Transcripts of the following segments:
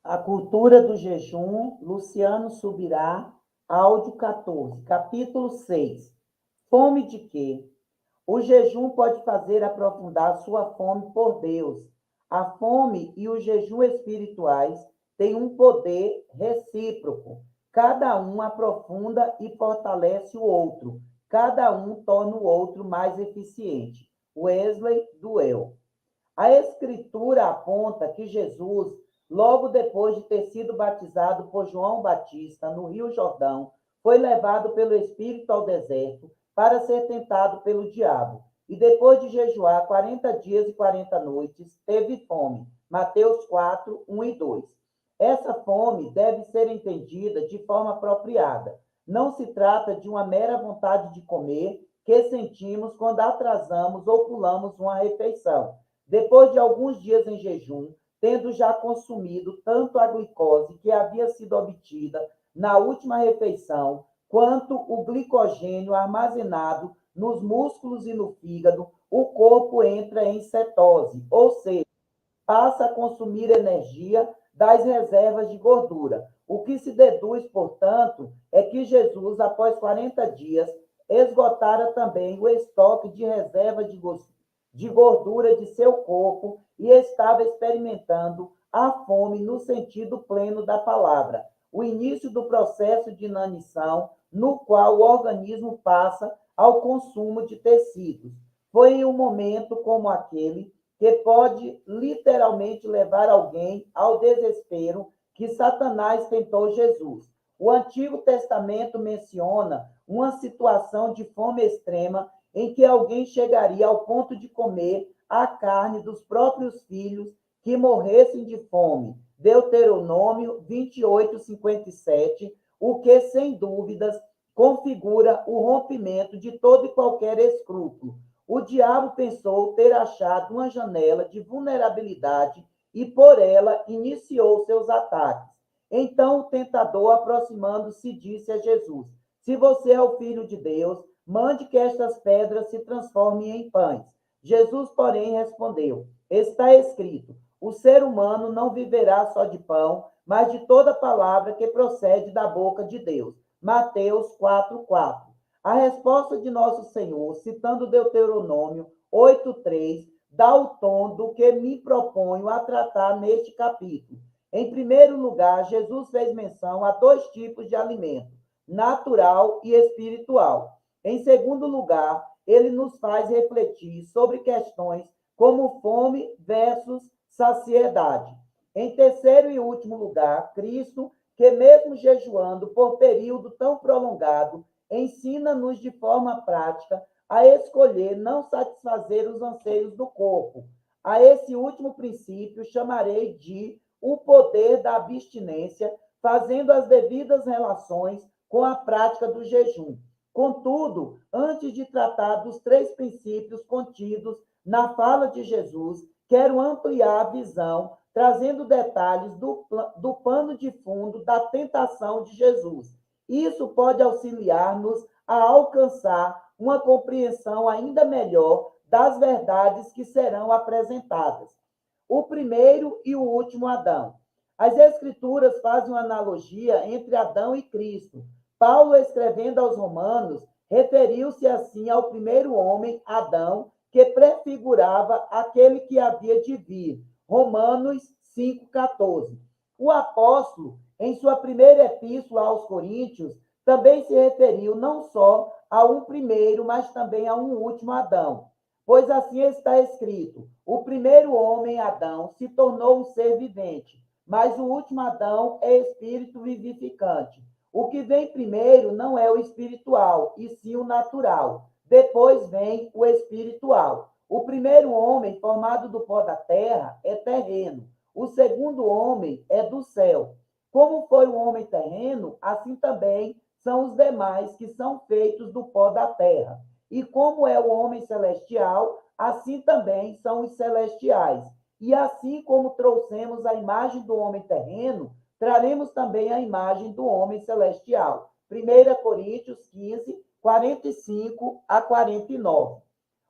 A cultura do jejum, Luciano Subirá, áudio 14, capítulo 6. Fome de quê? O jejum pode fazer aprofundar sua fome por Deus. A fome e o jejum espirituais têm um poder recíproco. Cada um aprofunda e fortalece o outro. Cada um torna o outro mais eficiente. Wesley Duell. A Escritura aponta que Jesus, logo depois de ter sido batizado por João Batista no Rio Jordão, foi levado pelo Espírito ao deserto para ser tentado pelo diabo. E depois de jejuar 40 dias e 40 noites, teve fome. Mateus 4, 1 e 2. Essa fome deve ser entendida de forma apropriada. Não se trata de uma mera vontade de comer que sentimos quando atrasamos ou pulamos uma refeição. Depois de alguns dias em jejum, tendo já consumido tanto a glicose que havia sido obtida na última refeição, quanto o glicogênio armazenado nos músculos e no fígado, o corpo entra em cetose, ou seja, passa a consumir energia das reservas de gordura. O que se deduz, portanto, é que Jesus, após 40 dias, esgotara também o estoque de reserva de gordura de seu corpo e estava experimentando a fome no sentido pleno da palavra, o início do processo de inanição, no qual o organismo passa ao consumo de tecidos. Foi em um momento como aquele que pode literalmente levar alguém ao desespero que Satanás tentou Jesus. O Antigo Testamento menciona uma situação de fome extrema em que alguém chegaria ao ponto de comer a carne dos próprios filhos que morressem de fome. Deuteronômio 28, 57, o que, sem dúvidas, configura o rompimento de todo e qualquer escrúpulo. O diabo pensou ter achado uma janela de vulnerabilidade e, por ela, iniciou seus ataques. Então, o tentador, aproximando-se, disse a Jesus: Se você é o Filho de Deus, mande que estas pedras se transformem em pães. Jesus, porém, respondeu: Está escrito: O ser humano não viverá só de pão, mas de toda palavra que procede da boca de Deus. Mateus 4:4. A resposta de nosso Senhor, citando Deuteronômio 8:3, dá o tom do que me proponho a tratar neste capítulo. Em primeiro lugar, Jesus fez menção a dois tipos de alimento: natural e espiritual. Em segundo lugar, ele nos faz refletir sobre questões como fome versus saciedade. Em terceiro e último lugar, Cristo, que mesmo jejuando por período tão prolongado, ensina-nos de forma prática a escolher não satisfazer os anseios do corpo. A esse último princípio chamarei de o poder da abstinência, fazendo as devidas relações com a prática do jejum. Contudo, antes de tratar dos três princípios contidos na fala de Jesus, quero ampliar a visão, trazendo detalhes do pano de fundo da tentação de Jesus. Isso pode auxiliar-nos a alcançar uma compreensão ainda melhor das verdades que serão apresentadas. O primeiro e o último Adão. As Escrituras fazem uma analogia entre Adão e Cristo. Paulo, escrevendo aos Romanos, referiu-se assim ao primeiro homem, Adão, que prefigurava aquele que havia de vir. Romanos 5,14. O apóstolo, em sua primeira epístola aos Coríntios, também se referiu não só a um primeiro, mas também a um último Adão. Pois assim está escrito: o primeiro homem, Adão, se tornou um ser vivente, mas o último Adão é espírito vivificante. O que vem primeiro não é o espiritual, e sim o natural. Depois vem o espiritual. O primeiro homem, formado do pó da terra, é terreno. O segundo homem é do céu. Como foi o homem terreno, assim também são os demais que são feitos do pó da terra. E como é o homem celestial, assim também são os celestiais. E assim como trouxemos a imagem do homem terreno, traremos também a imagem do homem celestial. 1 Coríntios 15, 45 a 49.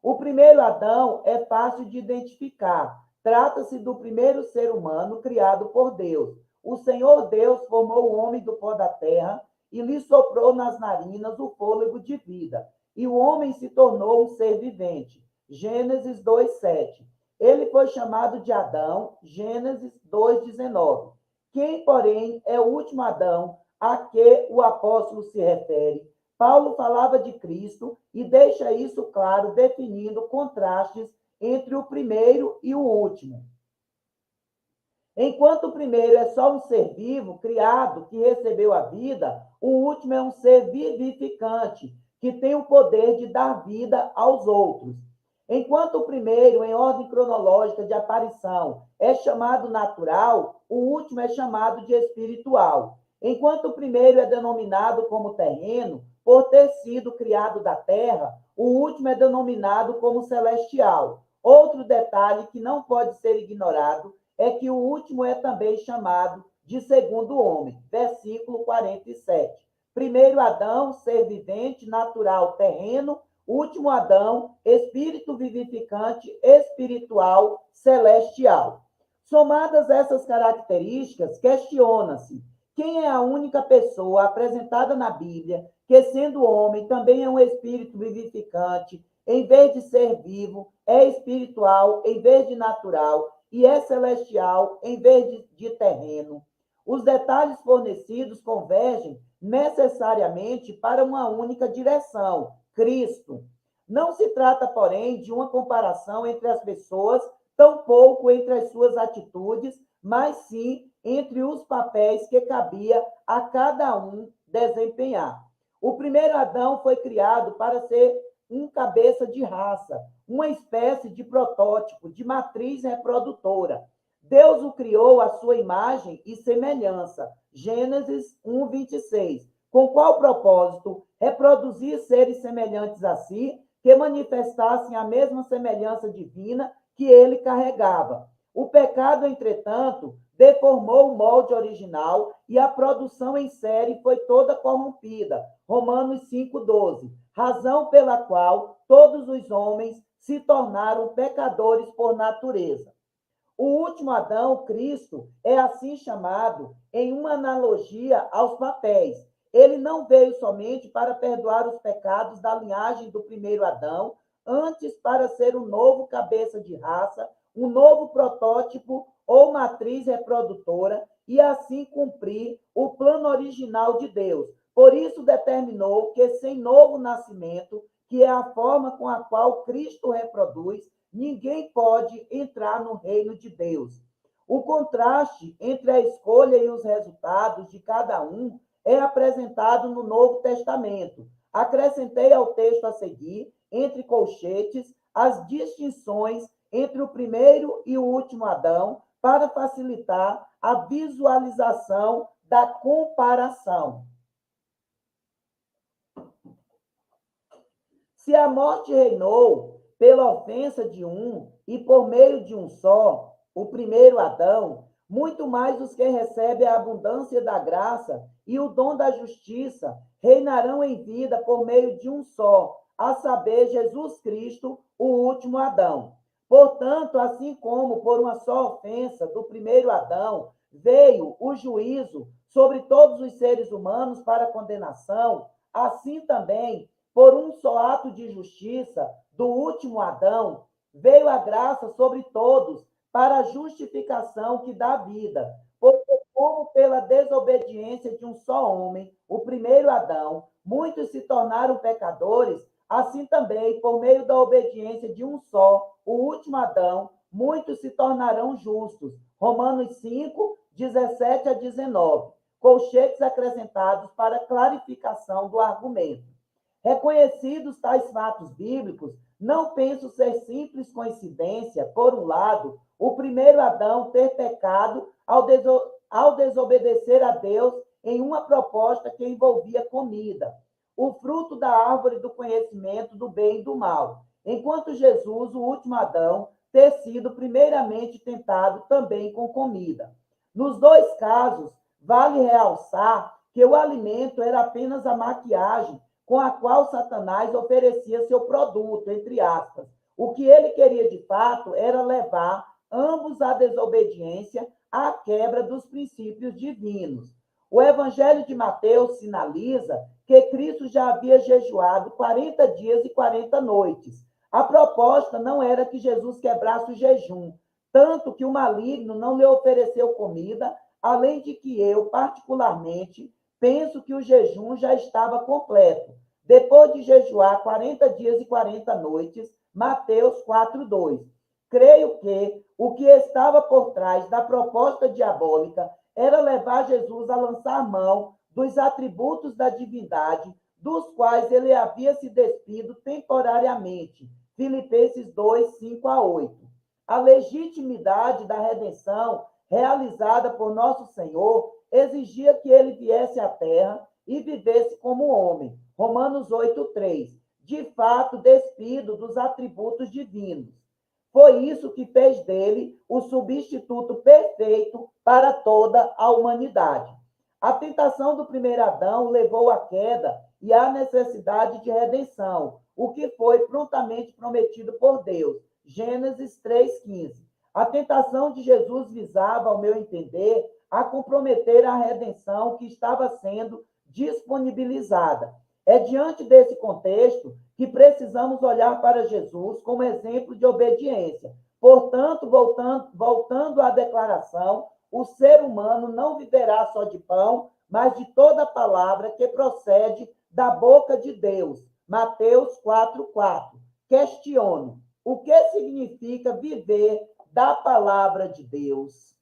O primeiro Adão é fácil de identificar. Trata-se do primeiro ser humano criado por Deus. o Senhor Deus formou o homem do pó da terra e lhe soprou nas narinas o fôlego de vida. E o homem se tornou um ser vivente. Gênesis 2:7. Ele foi chamado de Adão, Gênesis 2:19. Quem, porém, é o último Adão a que o apóstolo se refere? Paulo falava de Cristo e deixa isso claro, definindo contrastes entre o primeiro e o último. Enquanto o primeiro é só um ser vivo, criado, que recebeu a vida, o último é um ser vivificante, que tem o poder de dar vida aos outros. Enquanto o primeiro, em ordem cronológica de aparição, é chamado natural, o último é chamado de espiritual. Enquanto o primeiro é denominado como terreno, por ter sido criado da terra, o último é denominado como celestial. Outro detalhe que não pode ser ignorado é que o último é também chamado de segundo homem. Versículo 47. Primeiro Adão, ser vivente, natural, terreno. Último Adão, espírito vivificante, espiritual, celestial. Somadas essas características, questiona-se quem é a única pessoa apresentada na Bíblia que, sendo homem, também é um espírito vivificante, em vez de ser vivo, é espiritual em vez de natural e é celestial em vez de terreno. Os detalhes fornecidos convergem necessariamente para uma única direção: Cristo. Não se trata, porém, de uma comparação entre as pessoas, tampouco entre as suas atitudes, mas sim entre os papéis que cabia a cada um desempenhar. O primeiro Adão foi criado para ser um cabeça de raça, uma espécie de protótipo, de matriz reprodutora. Deus o criou à sua imagem e semelhança. Gênesis 1:26. Com qual propósito? Reproduzir seres semelhantes a si, que manifestassem a mesma semelhança divina que ele carregava. O pecado, entretanto, deformou o molde original e a produção em série foi toda corrompida. Romanos 5:12. Razão pela qual todos os homens se tornaram pecadores por natureza. O último Adão, Cristo, é assim chamado em uma analogia aos papéis. Ele não veio somente para perdoar os pecados da linhagem do primeiro Adão, antes para ser um novo cabeça de raça, um novo protótipo ou matriz reprodutora e assim cumprir o plano original de Deus. Por isso determinou que sem novo nascimento, que é a forma com a qual Cristo reproduz, ninguém pode entrar no reino de Deus. O contraste entre a escolha e os resultados de cada um é apresentado no Novo Testamento. Acrescentei ao texto a seguir, entre colchetes, as distinções entre o primeiro e o último Adão, para facilitar a visualização da comparação. Se a morte reinou pela ofensa de um e por meio de um só, o primeiro Adão, muito mais os que recebem a abundância da graça e o dom da justiça reinarão em vida por meio de um só, a saber, Jesus Cristo, o último Adão. Portanto, assim como por uma só ofensa do primeiro Adão veio o juízo sobre todos os seres humanos para condenação, assim também, por um só ato de justiça do último Adão, veio a graça sobre todos para a justificação que dá vida. Porque como pela desobediência de um só homem, o primeiro Adão, muitos se tornaram pecadores, assim também, por meio da obediência de um só, o último Adão, muitos se tornarão justos. Romanos 5:17-19. Colchetes acrescentados para clarificação do argumento. Reconhecidos tais fatos bíblicos, não penso ser simples coincidência, por um lado, o primeiro Adão ter pecado ao desobedecer a Deus em uma proposta que envolvia comida, o fruto da árvore do conhecimento do bem e do mal, enquanto Jesus, o último Adão, ter sido primeiramente tentado também com comida. Nos dois casos, vale realçar que o alimento era apenas a maquiagem com a qual Satanás oferecia seu produto, entre aspas. O que ele queria de fato era levar ambos à desobediência, à quebra dos princípios divinos. O Evangelho de Mateus sinaliza que Cristo já havia jejuado 40 dias e 40 noites. A proposta não era que Jesus quebrasse o jejum, tanto que o maligno não lhe ofereceu comida, além de que eu, particularmente, penso que o jejum já estava completo. Depois de jejuar 40 dias e 40 noites, Mateus 4:2. Creio que o que estava por trás da proposta diabólica era levar Jesus a lançar mão dos atributos da divindade, dos quais ele havia se despido temporariamente. Filipenses 2, 5-8. A legitimidade da redenção realizada por nosso Senhor exigia que ele viesse à terra e vivesse como homem. Romanos 8:3. De fato, despido dos atributos divinos. Foi isso que fez dele o substituto perfeito para toda a humanidade. A tentação do primeiro Adão levou à queda e à necessidade de redenção, o que foi prontamente prometido por Deus. Gênesis 3:15. A tentação de Jesus visava, ao meu entender, a comprometer a redenção que estava sendo disponibilizada. É diante desse contexto que precisamos olhar para Jesus como exemplo de obediência. Portanto, voltando à declaração, o ser humano não viverá só de pão, mas de toda palavra que procede da boca de Deus. Mateus 4:4. Questiono: o que significa viver da palavra de Deus?